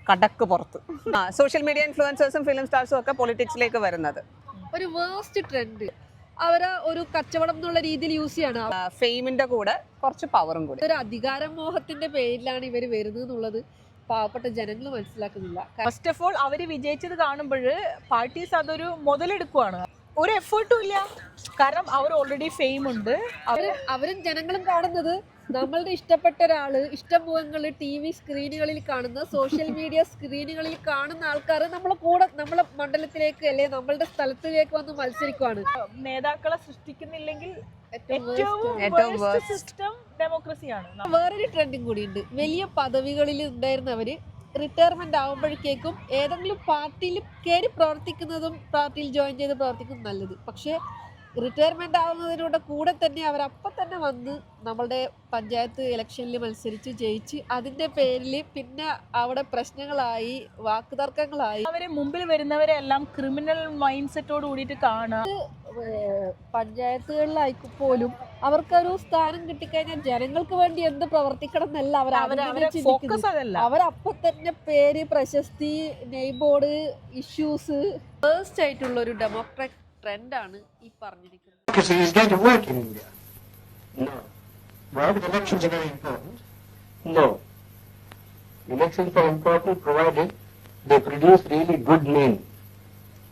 കടക്ക് പുറത്ത്. Social media ഇൻഫ്ലുവൻസേഴ്സും film സ്റ്റാർസും ഒക്കെ പൊളിറ്റിക്സിലേക്ക് വരുന്നത് ഒരു വേസ്റ്റ് ട്രെൻഡ് അവരെ ഒരു കച്ചവടം എന്നുള്ള രീതിയിൽ യൂസ് ചെയ്യാണ്. ഫെയിമിന്റെ കൂടെ കുറച്ച് പവറും കൂടി. ഒരു അധികാരമോഹത്തിന്റെ പേരിലാണ് ഇവർ വരുന്നത് എന്നുള്ളത് പാവപ്പെട്ട ജനങ്ങൾ മനസ്സിലാക്കുന്നില്ല. ഫസ്റ്റ് ഓഫ് ഓൾ അവർ വിജയിച്ചത് കാണുമ്പോൾ പാർട്ടീസ് അതൊരു മുതലെടുക്കുവാണ്. ഒരു എഫേർട്ടും ഇല്ല, കാരണം അവർ ഓൾറെഡി ഫെയിം ഉണ്ട്. അവരും ജനങ്ങളും കാണുന്നത് നമ്മളുടെ ഇഷ്ടപ്പെട്ട ഒരാള് ഇഷ്ടമുഖങ്ങൾ TV സ്ക്രീനുകളിൽ കാണുന്ന, സോഷ്യൽ മീഡിയ സ്ക്രീനുകളിൽ കാണുന്ന ആൾക്കാർ നമ്മളെ കൂടെ നമ്മളെ മണ്ഡലത്തിലേക്ക് അല്ലെ നമ്മളുടെ സ്ഥലത്തിലേക്ക് വന്ന് മത്സരിക്കുവാണ്. നേതാക്കളെ സൃഷ്ടിക്കുന്നില്ലെങ്കിൽ സിസ്റ്റം ഡെമോക്രസിയാണ്. വേറൊരു ട്രെൻഡും കൂടിയുണ്ട്. വലിയ പദവികളിൽ ഉണ്ടായിരുന്നവര് റിട്ടയർമെന്റ് ആവുമ്പോഴേക്കും ഏതെങ്കിലും പാർട്ടിയിൽ കയറി പ്രവർത്തിക്കുന്നതും പാർട്ടിയിൽ ജോയിൻ ചെയ്ത് പ്രവർത്തിക്കുന്നതും നല്ലത്. പക്ഷേ റിട്ടയർമെന്റ് ആവുന്നതിനോട് കൂടെ തന്നെ അവരപ്പം തന്നെ വന്ന് നമ്മളുടെ പഞ്ചായത്ത് ഇലക്ഷനിൽ മത്സരിച്ച് ജയിച്ച് അതിന്റെ പേരിൽ പിന്നെ അവിടെ പ്രശ്നങ്ങളായി, വാക്കുതർക്കങ്ങളായി. അവരെ മുമ്പിൽ വരുന്നവരെ എല്ലാം ക്രിമിനൽ മൈൻഡ് സെറ്റോട് കൂടിയിട്ട് കാണുക. പഞ്ചായത്തുകളിലായി പോലും അവർക്കൊരു സ്ഥാനം കിട്ടിക്കഴിഞ്ഞാൽ ജനങ്ങൾക്ക് വേണ്ടി എന്ത് പ്രവർത്തിക്കണം എന്നല്ല അവരപ്പൊ തന്നെ പേര്, പ്രശസ്തി, നെയ്ബോർഡ്, ഇഷ്യൂസ് ഫേസ്റ്റ് ആയിട്ടുള്ള ഒരു ഡെമോക്രാറ്റിക് ട്രെൻഡാണ് ഈ പറഞ്ഞിരിക്കുന്നത്. Is going to work in India? No. Why? The elections are very important? No. Elections are important provided they produce really good men.